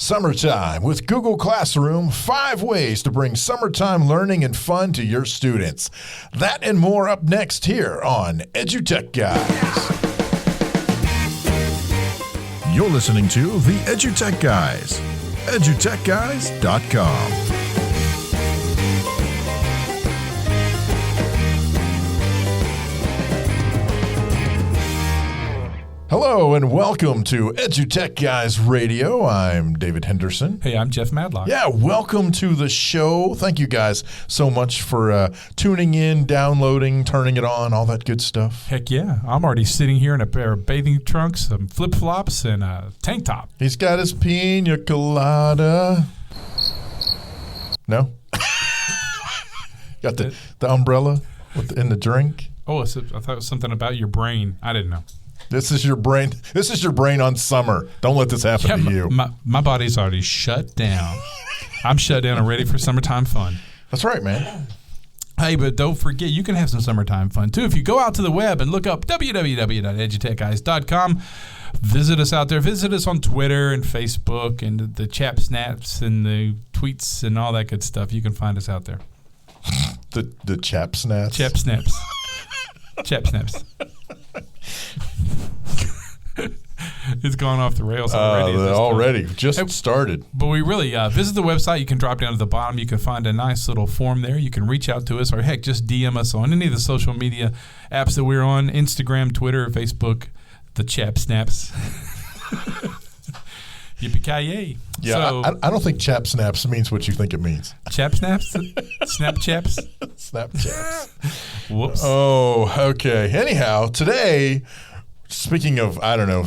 Summertime with Google Classroom, 5 ways to bring summertime learning and fun to your students. That and more up next here on EduTechGuys. You're listening to the EduTechGuys, EduTechGuys.com. Hello and welcome to EduTechGuys Radio. I'm David Henderson. Hey, I'm Jeff Madlock. Yeah, welcome to the show. Thank you guys so much for tuning in, downloading, turning it on, all that good stuff. Heck yeah. I'm already sitting here in a pair of bathing trunks, some flip-flops, and a tank top. He's got his pina colada. No? Got the umbrella in the drink? Oh, I thought it was something about your brain. I didn't know. This is your brain. This is your brain on summer. Don't let this happen to you. My body's already shut down. I'm shut down and ready for summertime fun. That's right, man. Hey, but don't forget, you can have some summertime fun, too. If you go out to the web and look up www.edutechguys.com, visit us out there. Visit us on Twitter and Facebook and the Chap Snaps and the tweets and all that good stuff. You can find us out there. The Chap Snaps? Chap Snaps. Chap Snaps. It's gone off the rails already. Just started. But we really visit the website. You can drop down to the bottom. You can find a nice little form there. You can reach out to us or, heck, just DM us on any of the social media apps that we're on, Instagram, Twitter, Facebook, the Chap Snaps. Yippee-ki-yay. Yeah, so, I don't think Chap Snaps means what you think it means. Chap Snaps? Snap Chaps? Snap Chaps. Whoops. Oh, okay. Anyhow, today, speaking of,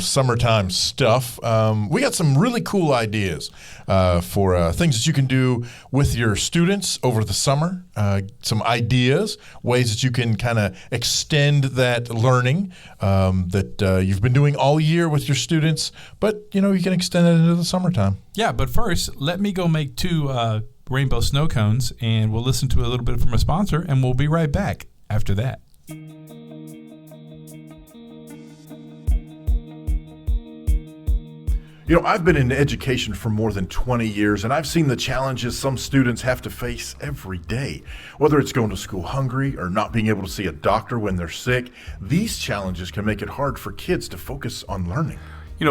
summertime stuff, we got some really cool ideas for things that you can do with your students over the summer. Some ideas, ways that you can kind of extend that learning that you've been doing all year with your students, but, you can extend it into the summertime. Yeah, but first, let me go make 2 rainbow snow cones, and we'll listen to a little bit from a sponsor, and we'll be right back after that. I've been in education for more than 20 years, and I've seen the challenges some students have to face every day. Whether it's going to school hungry or not being able to see a doctor when they're sick, these challenges can make it hard for kids to focus on learning.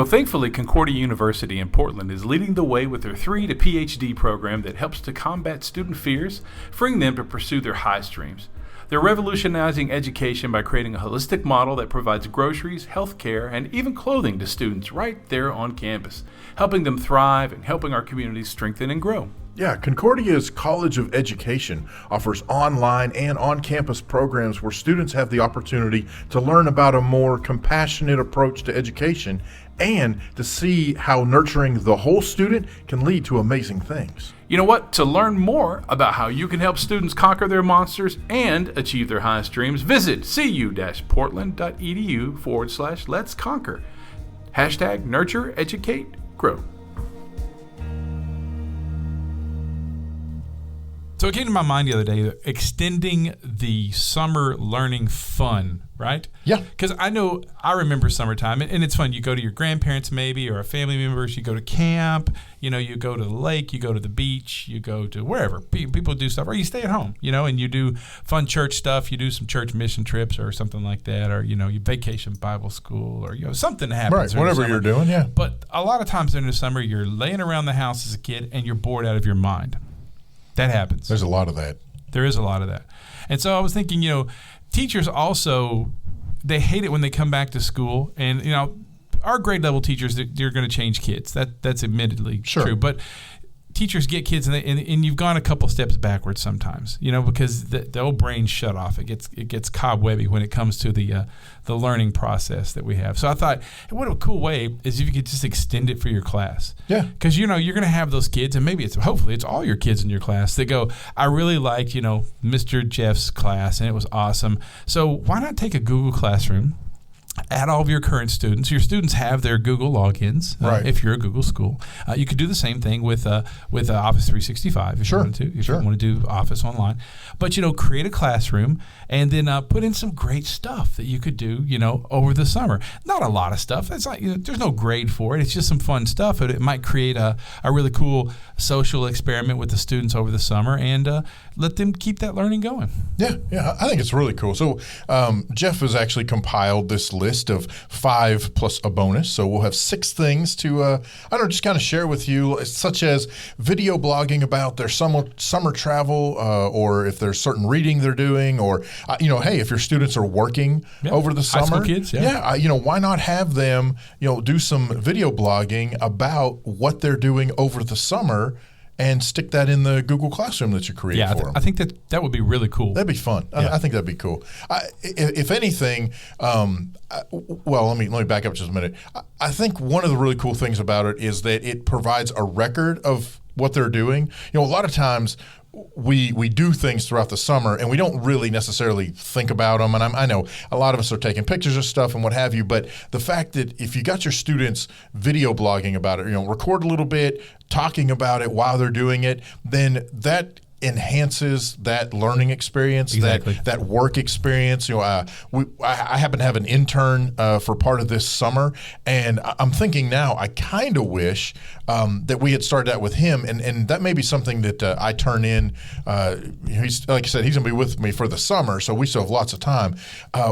Thankfully, Concordia University in Portland is leading the way with their 3 to PhD program that helps to combat student fears, freeing them to pursue their high streams. They're revolutionizing education by creating a holistic model that provides groceries, health care, and even clothing to students right there on campus, helping them thrive and helping our communities strengthen and grow. Yeah, Concordia's College of Education offers online and on-campus programs where students have the opportunity to learn about a more compassionate approach to education and to see how nurturing the whole student can lead to amazing things. You know what? To learn more about how you can help students conquer their monsters and achieve their high streams, visit cu-portland.edu/let's conquer. # nurture, educate, grow. So it came to my mind the other day, extending the summer learning fun, right? Yeah. Because I remember summertime, and it's fun. You go to your grandparents maybe or a family members. You go to camp. You go to the lake. You go to the beach. You go to wherever. People do stuff. Or you stay at home, and you do fun church stuff. You do some church mission trips or something like that. Or, you vacation Bible school or, something happens. Right, whatever you're doing, yeah. But a lot of times during the summer, you're laying around the house as a kid and you're bored out of your mind. That happens. There's a lot of that. There is a lot of that. And so I was thinking, teachers also, they hate it when they come back to school. And, our grade level teachers, they're going to change kids. That's admittedly true. But teachers get kids, and you've gone a couple steps backwards sometimes, because the old brain shut off. It gets cobwebby when it comes to the learning process that we have. So I thought, hey, what a cool way is if you could just extend it for your class. Yeah. Because, you're going to have those kids, and hopefully it's all your kids in your class that go, I really liked, Mr. Jeff's class, and it was awesome. So why not take a Google Classroom add all of your current students. Your students have their Google logins Right. if you're a Google school. You could do the same thing with Office 365 if Sure. you wanted to. If Sure. you want to do Office online. But, create a classroom and then put in some great stuff that you could do, over the summer. Not a lot of stuff. It's like, there's no grade for it. It's just some fun stuff. It might create a really cool social experiment with the students over the summer and let them keep that learning going. Yeah, I think it's really cool. So Jeff has actually compiled this list of 5 plus a bonus. So we'll have 6 things to, just kind of share with you, such as video blogging about their summer travel, or if there's certain reading they're doing, or, hey, if your students are working over the summer. High school kids, why not have them, do some video blogging about what they're doing over the summer and stick that in the Google Classroom that you create for them. I think that would be really cool. That'd be fun. I think that'd be cool. If anything, let me back up just a minute. I think one of the really cool things about it is that it provides a record of what they're doing. A lot of times we do things throughout the summer and we don't really necessarily think about them. And I know a lot of us are taking pictures of stuff and what have you, but the fact that if you got your students video blogging about it, record a little bit, talking about it while they're doing it, then that enhances that learning experience, that work experience. I happen to have an intern for part of this summer, and I'm thinking now I kind of wish that we had started out with him, and that may be something that I turn in. He's, like I said, he's going to be with me for the summer, so we still have lots of time.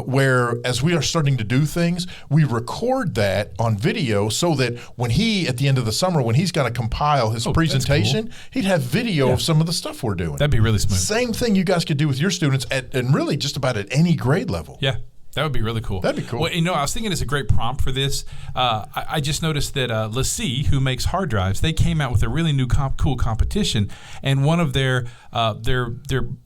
Where as we are starting to do things, we record that on video so that when he, at the end of the summer, when he's got to compile his presentation, he'd have video of some of the stuff we're doing. That'd be really smooth. Same thing you guys could do with your students and really just about at any grade level. Yeah. That would be really cool. That'd be cool. Well, I was thinking it's a great prompt for this. I just noticed that LaCie, who makes hard drives, they came out with a really new cool competition, and one of their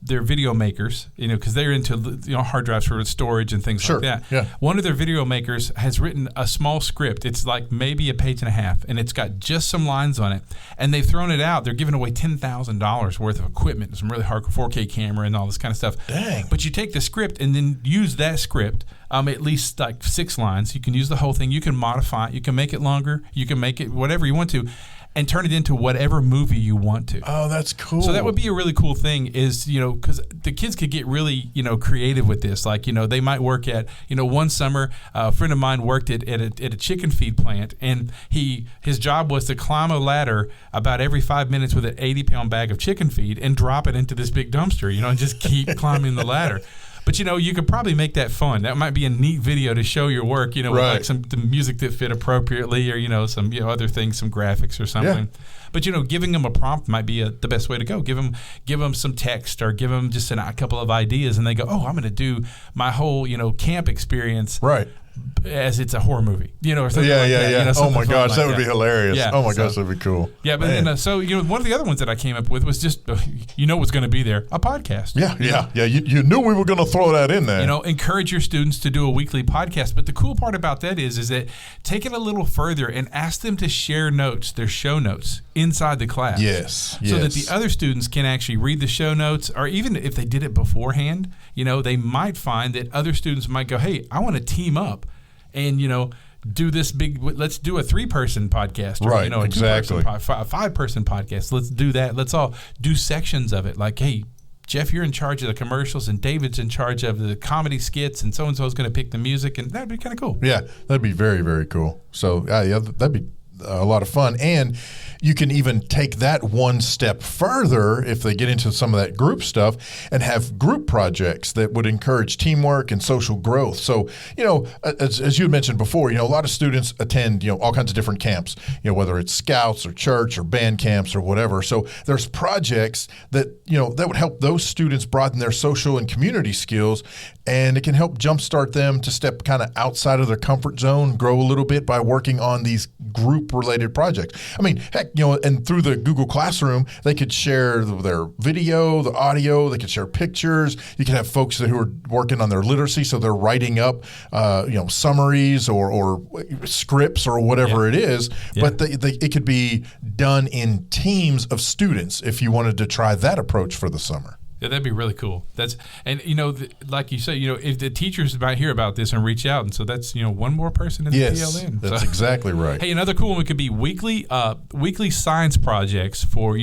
video makers, because they're into hard drives for storage and things like that. Yeah. One of their video makers has written a small script. It's like maybe a page and a half, and it's got just some lines on it, and they've thrown it out. They're giving away $10,000 worth of equipment, some really hardcore 4K camera and all this kind of stuff. Dang. But you take the script and then use that script. At least like 6 lines. You can use the whole thing. You can modify it. You can make it longer. You can make it whatever you want to, and turn it into whatever movie you want to. Oh, that's cool. So that would be a really cool thing. Is because the kids could get really creative with this. Like they might work at one summer a friend of mine worked at a chicken feed plant, and his job was to climb a ladder about every 5 minutes with an 80-pound bag of chicken feed and drop it into this big dumpster. And just keep climbing the ladder. But you could probably make that fun. That might be a neat video to show your work, with like the music that fit appropriately, or some other things, some graphics or something. Yeah. But giving them a prompt might be the best way to go. Give them some text, or give them just a couple of ideas, and they go, "Oh, I'm going to do my whole camp experience." Right. As it's a horror movie, or something like that. Oh my gosh, that would be hilarious. Yeah, oh my gosh, that'd be cool. Yeah, but then, one of the other ones that I came up with was just, what's going to be there? A podcast. Yeah. You knew we were going to throw that in there. Encourage your students to do a weekly podcast. But the cool part about that is that take it a little further and ask them to share notes, their show notes, inside the class. Yes. So that the other students can actually read the show notes, or even if they did it beforehand, they might find that other students might go, "Hey, I want to team up and do this big. Let's do a 3-person podcast, or right? A exactly. 5-person podcast. Let's do that. Let's all do sections of it. Like, hey, Jeff, you're in charge of the commercials, and David's in charge of the comedy skits, and so and so is going to pick the music, and that'd be kind of cool. Yeah, that'd be very, very cool. So that'd be a lot of fun. And you can even take that one step further if they get into some of that group stuff and have group projects that would encourage teamwork and social growth. So, as you had mentioned before, a lot of students attend, all kinds of different camps, whether it's scouts or church or band camps or whatever. So there's projects that, that would help those students broaden their social and community skills, and it can help jumpstart them to step kind of outside of their comfort zone, grow a little bit by working on these group-related projects. I mean, heck, and through the Google Classroom, they could share their video, the audio, they could share pictures. You could have folks who are working on their literacy, so they're writing up, summaries or scripts or whatever it is. Yeah. But it could be done in teams of students if you wanted to try that approach for the summer. Yeah, that'd be really cool. Like you say, if the teachers might hear about this and reach out, and so that's one more person in the PLN. That's exactly right. Hey, another cool one could be weekly science projects for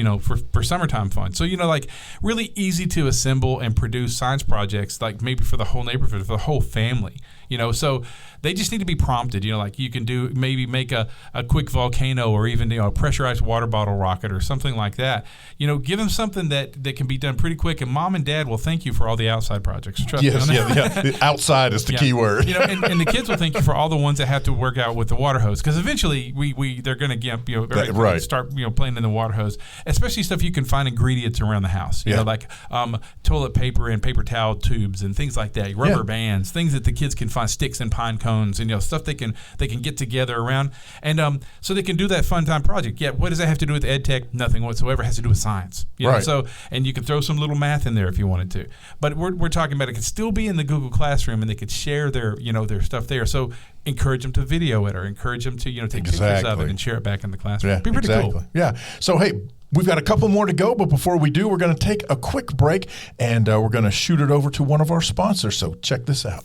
summertime fun. So like really easy to assemble and produce science projects, like maybe for the whole neighborhood, for the whole family. So they just need to be prompted. Like you can make a quick volcano, or even a pressurized water bottle rocket or something like that. Give them something that can be done pretty quick, and mom and dad will thank you for all the outside projects. Trust me on that. The outside is the key word. And the kids will thank you for all the ones that have to work out with the water hose, because eventually they're going to get start playing in the water hose, especially stuff you can find ingredients around the house. Like toilet paper and paper towel tubes and things like that. Rubber bands, things that the kids can find, sticks and pine cones, and stuff they can get together around, and so they can do that fun time project. Yeah, what does that have to do with ed tech? Nothing whatsoever. It has to do with science. So, and you can throw some little math in there if you wanted to. But we're talking about it could still be in the Google Classroom, and they could share their stuff there. So encourage them to video it, or encourage them to take pictures of it and share it back in the classroom. Yeah, be pretty cool. Yeah. So hey, we've got a couple more to go, but before we do, we're going to take a quick break, and we're going to shoot it over to one of our sponsors. So check this out.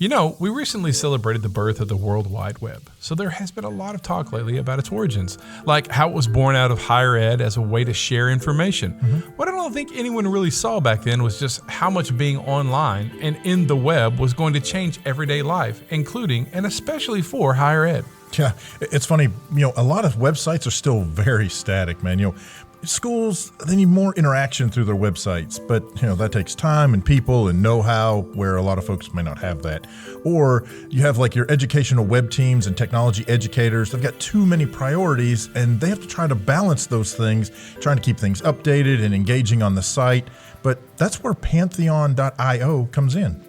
We recently celebrated the birth of the World Wide Web, so there has been a lot of talk lately about its origins, like how it was born out of higher ed as a way to share information. What I don't think anyone really saw back then was just how much being online and in the web was going to change everyday life, including and especially for higher ed. Yeah, it's funny, a lot of websites are still very static, man. Schools, they need more interaction through their websites, but that takes time and people and know-how, where a lot of folks may not have that. Or you have like your educational web teams and technology educators. They've got too many priorities, and they have to try to balance those things, trying to keep things updated and engaging on the site. But that's where Pantheon.io comes in.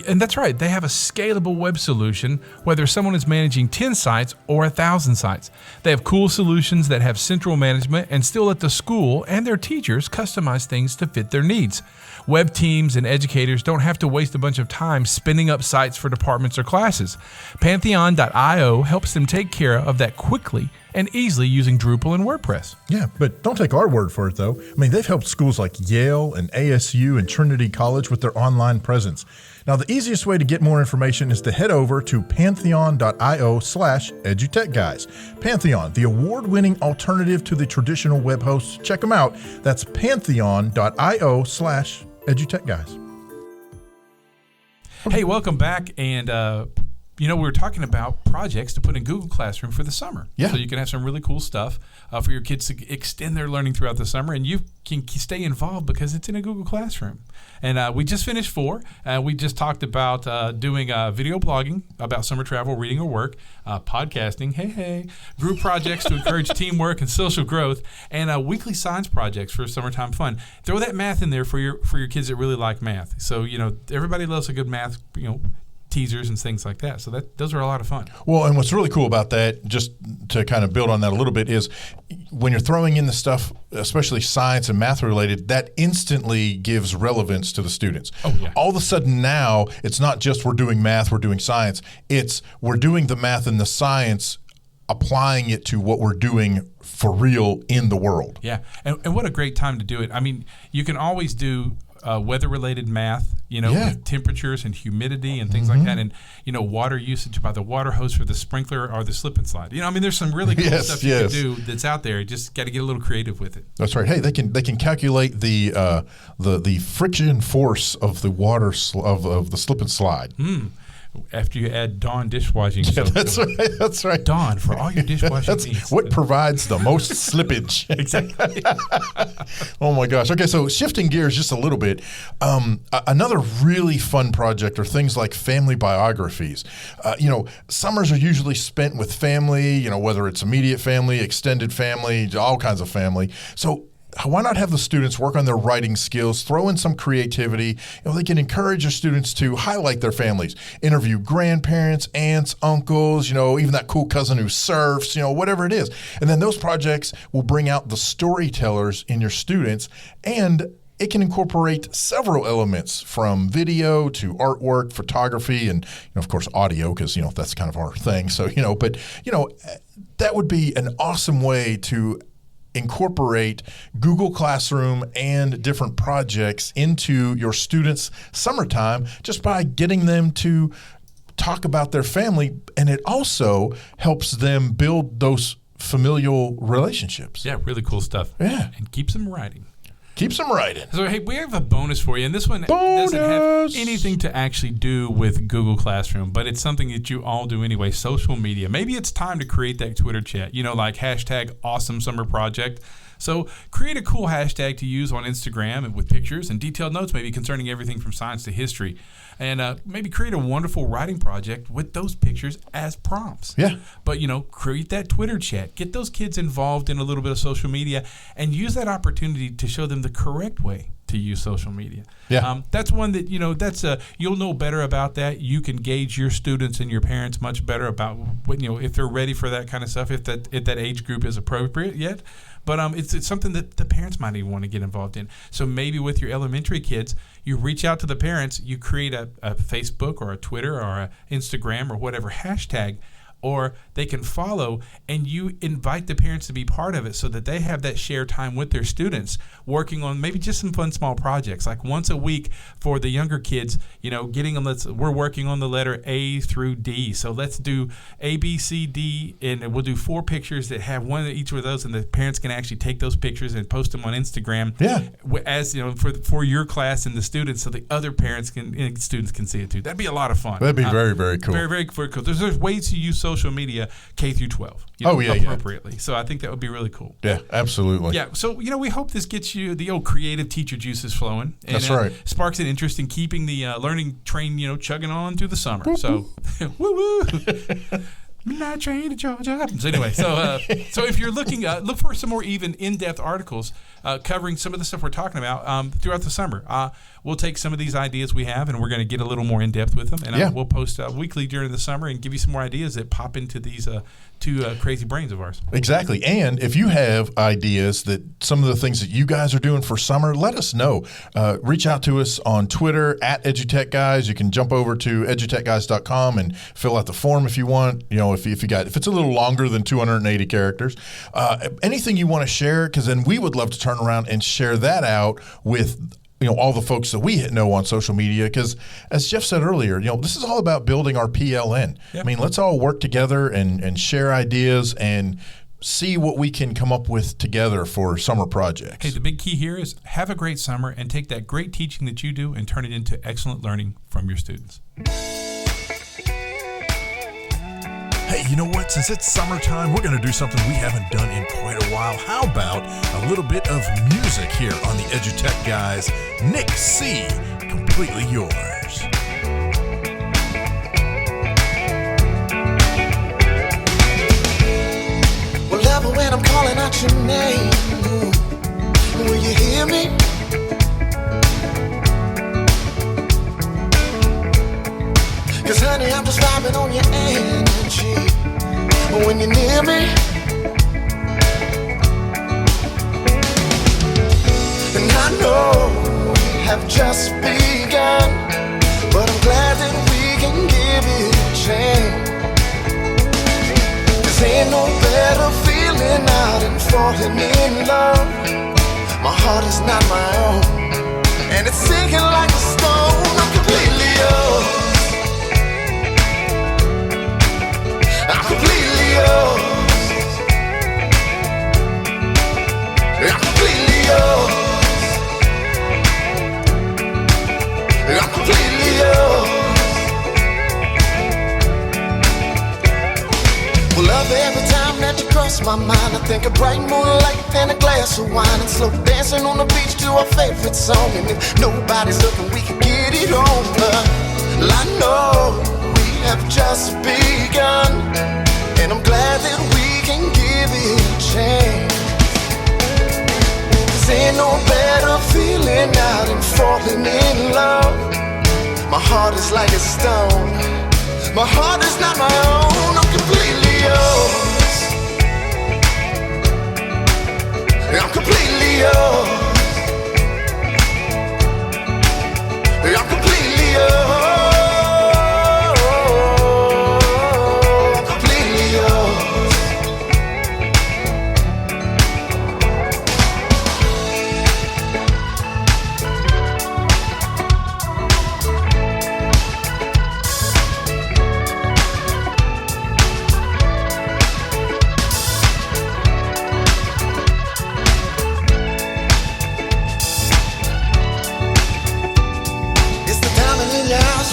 And that's right. They have a scalable web solution, whether someone is managing 10 sites or 1,000 sites. They have cool solutions that have central management and still let the school and their teachers customize things to fit their needs. Web teams and educators don't have to waste a bunch of time spinning up sites for departments or classes. Pantheon.io helps them take care of that quickly and easily using Drupal and WordPress. Yeah, but don't take our word for it, though. They've helped schools like Yale and ASU and Trinity College with their online presence. Now, the easiest way to get more information is to head over to pantheon.io/EduTechGuys. Pantheon, the award-winning alternative to the traditional web hosts. Check them out. That's pantheon.io/EduTechGuys. Hey, welcome back. And we were talking about projects to put in Google Classroom for the summer. Yeah. So you can have some really cool stuff for your kids to extend their learning throughout the summer, and you can stay involved because it's in a Google Classroom. And we just finished 4. We just talked about doing video blogging about summer travel, reading or work, podcasting, group projects to encourage teamwork and social growth, and weekly science projects for summertime fun. Throw that math in there for your kids that really like math. So, everybody loves a good math, teasers and things like that. So those are a lot of fun. Well, and what's really cool about that, just to kind of build on that a little bit, is when you're throwing in the stuff, especially science and math related, that instantly gives relevance to the students. Oh, yeah. All of a sudden now, it's not just we're doing math, we're doing science. It's we're doing the math and the science, applying it to what we're doing for real in the world. Yeah. And what a great time to do it. You can always do weather-related math, with temperatures and humidity and things like that, and water usage by the water hose for the sprinkler or the slip and slide. There's some really cool stuff you can do that's out there. You just got to get a little creative with it. That's right. Hey, they can calculate the friction force of the water of the slip and slide. After you add Dawn dishwashing soap. That's right. Dawn for all your dishwashing needs. What provides the most slippage. Exactly. Oh my gosh. Okay, so shifting gears just a little bit. Another really fun project are things like family biographies. Summers are usually spent with family, whether it's immediate family, extended family, all kinds of family. So why not have the students work on their writing skills, throw in some creativity? They can encourage your students to highlight their families, interview grandparents, aunts, uncles, even that cool cousin who surfs, whatever it is. And then those projects will bring out the storytellers in your students, and it can incorporate several elements from video to artwork, photography, and of course audio, because that's kind of our thing. So that would be an awesome way to incorporate Google Classroom and different projects into your students' summertime just by getting them to talk about their family, and it also helps them build those familial relationships. Yeah, really cool stuff. Yeah. And keeps them writing. Keeps them writing. So, hey, we have a bonus for you, and this one doesn't have anything to actually do with Google Classroom, but it's something that you all do anyway, social media. Maybe it's time to create that Twitter chat, like hashtag awesome summer project. So create a cool hashtag to use on Instagram and with pictures and detailed notes, maybe concerning everything from science to history. And maybe create a wonderful writing project with those pictures as prompts. Yeah. But, create that Twitter chat. Get those kids involved in a little bit of social media and use that opportunity to show them the correct way to use social media. Yeah. That's one that, that's you'll know better about that. You can gauge your students and your parents much better about what, if they're ready for that kind of stuff, if that age group is appropriate yet. But it's something that the parents might even want to get involved in. So maybe with your elementary kids, you reach out to the parents, you create a Facebook or a Twitter or a Instagram or whatever hashtag, or they can follow, and you invite the parents to be part of it so that they have that shared time with their students working on maybe just some fun small projects, like once a week for the younger kids, getting them, we're working on the letter A through D. So let's do A, B, C, D, and we'll do 4 pictures that have one of each of those, and the parents can actually take those pictures and post them on Instagram. Yeah. As for your class and the students, so the other parents and students can see it too. That'd be a lot of fun. That'd be very, very cool. Very, very, very cool. There's ways to use social media K through 12. Appropriately. Yeah. So I think that would be really cool. Yeah, absolutely. Yeah. So we hope this gets you the old creative teacher juices flowing. And, that's right. Sparks an interest in keeping the learning train chugging on through the summer. So woo woo. Midnight train to Georgia. So anyway, so if you're looking, look for some more even in-depth articles covering some of the stuff we're talking about throughout the summer. We'll take some of these ideas we have, and we're going to get a little more in-depth with them. And we'll post weekly during the summer and give you some more ideas that pop into these two crazy brains of ours. Exactly. And if you have ideas that some of the things that you guys are doing for summer, let us know. Reach out to us on Twitter at EduTechGuys. You can jump over to edutechguys.com and fill out the form if you want. If it's a little longer than 280 characters, anything you want to share, because then we would love to turn around and share that out with all the folks that we know on social media, because as Jeff said earlier, this is all about building our PLN. Yep. I mean, let's all work together and share ideas and see what we can come up with together for summer projects. Hey, the big key here is have a great summer and take that great teaching that you do and turn it into excellent learning from your students. Hey, you know what? Since it's summertime, we're going to do something we haven't done in quite a while. How about a little bit of music here on the EduTech Guys? Nick C., Completely Yours. Well, love, when I'm calling out your name, will you hear me? Cause honey, I'm just vibing on your energy when you're near me. And I know we have just begun, but I'm glad that we can give it a chance. Cause ain't no better feeling out than falling in love. My heart is not my own, and it's sinking like a stone. I'm completely yours. I'm completely yours. I'm completely yours. I'm completely yours. Well, love, every time that you cross my mind, I think of bright moonlight and a glass of wine and slow dancing on the beach to our favorite song. And if nobody's looking, we can get it on. But I know we have just begun, and I'm glad that we can give it a chance. Cause ain't no better feeling out than falling in love. My heart is like a stone. My heart is not my own. I'm completely yours. I'm completely yours. I'm completely yours.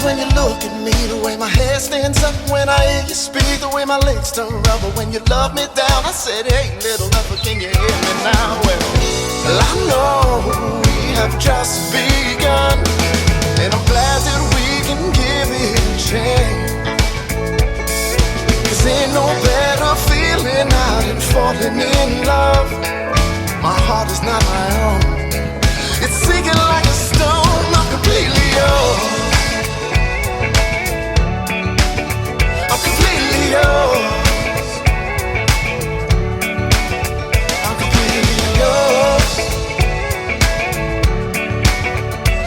when you look at me, the way my hair stands up when I hear you speak, the way my legs turn rubber when you love me down. I said, hey, little lover, can you hear me now? Well, I know we have just begun, and I'm glad that we can give it a chance. 'Cause ain't no better feeling out than falling in love. My heart is not my own, it's sinking like a stone. I'm completely yours. I'm completely yours. I'm completely yours.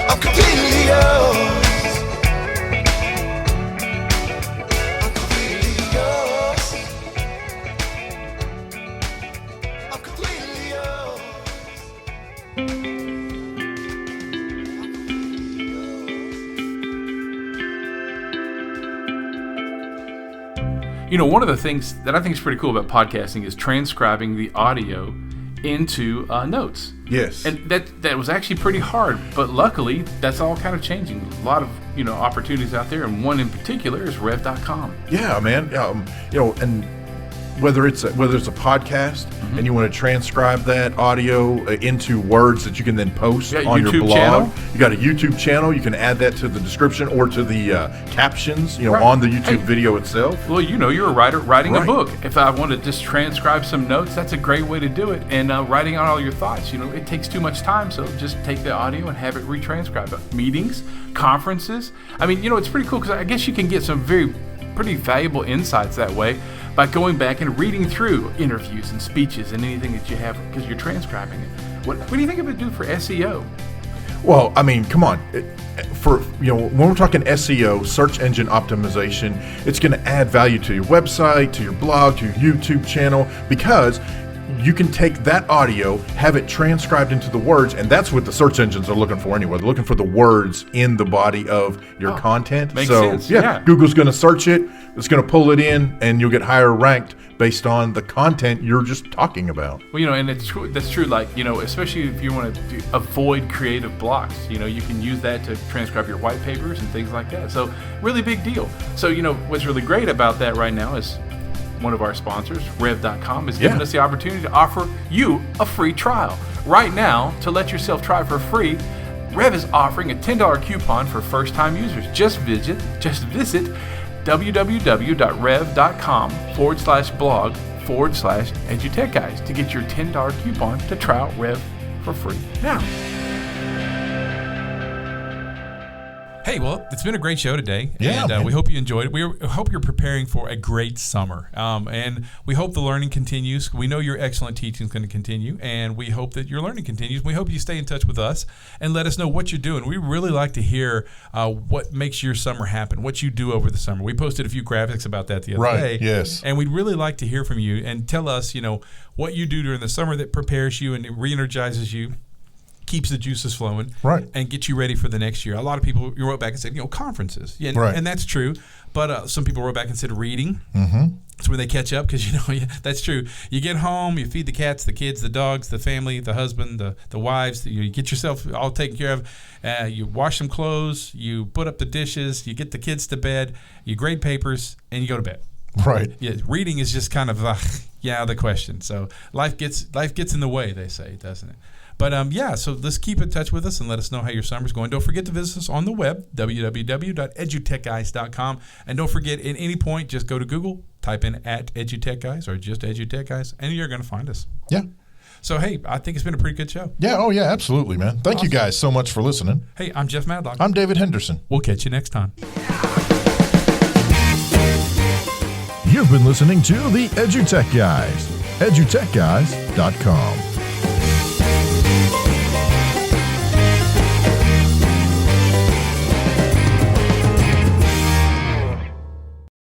I'm completely yours. I'm completely yours. I'm completely yours. You know, one of the things that I think is pretty cool about podcasting is transcribing the audio into notes. Yes. And that was actually pretty hard, but luckily that's all kind of changing. A lot of, opportunities out there, and one in particular is rev.com. Yeah, man. And whether it's a podcast and you want to transcribe that audio into words that you can then post on your blog. Channel. You got a YouTube channel. You can add that to the description or to the captions, Right. on the YouTube video itself. Well, you're a writer writing a Right. book. If I want to just transcribe some notes, that's a great way to do it. And writing out all your thoughts, it takes too much time. So just take the audio and have it retranscribed. Meetings, conferences. I mean, it's pretty cool because I guess you can get some pretty valuable insights that way by going back and reading through interviews and speeches and anything that you have because you're transcribing it. What do you think it would do for SEO? Well, I mean, come on. When we're talking SEO, search engine optimization, it's going to add value to your website, to your blog, to your YouTube channel, because you can take that audio, have it transcribed into the words, and that's what the search engines are looking for anyway. They're looking for the words in the body of your content. Makes sense. Yeah, Google's going to search it, it's going to pull it in, and you'll get higher ranked based on the content you're just talking about. Well, and that's true. Like, especially if you want to avoid creative blocks, you can use that to transcribe your white papers and things like that. So, really big deal. So, what's really great about that right now is one of our sponsors, Rev.com, is giving us the opportunity to offer you a free trial. Right now, to let yourself try for free, Rev is offering a $10 coupon for first-time users. Just visit www.rev.com/blog/EduTechGuys to get your $10 coupon to try out Rev for free now. Hey, well, it's been a great show today, Yeah, and man. we hope you enjoyed it. We hope you're preparing for a great summer, and we hope the learning continues. We know your excellent teaching is going to continue, and we hope that your learning continues. We hope you stay in touch with us and let us know what you're doing. We really like to hear what makes your summer happen, what you do over the summer. We posted a few graphics about that the other day. Yes. And we'd really like to hear from you and tell us, what you do during the summer that prepares you and it re-energizes you, keeps the juices flowing, Right. and get you ready for the next year. A lot of people wrote back and said, conferences, yeah, Right. and that's true. But some people wrote back and said reading. Mm-hmm. It's where they catch up because that's true. You get home, you feed the cats, the kids, the dogs, the family, the husband, the wives. You get yourself all taken care of. You wash some clothes, you put up the dishes, you get the kids to bed, you grade papers, and you go to bed. Right. Yeah, reading is just kind of the question. So life gets in the way, they say, doesn't it? But so let's keep in touch with us and let us know how your summer's going. Don't forget to visit us on the web, www.edutechguys.com. And don't forget, at any point, just go to Google, type in @EduTechGuys or just EduTechGuys, and you're going to find us. Yeah. So, hey, I think it's been a pretty good show. Yeah. Oh, yeah. Absolutely, man. Thank you guys so much for listening. Hey, I'm Jeff Madlock. I'm David Henderson. We'll catch you next time. You've been listening to the EduTech Guys, edutechguys.com.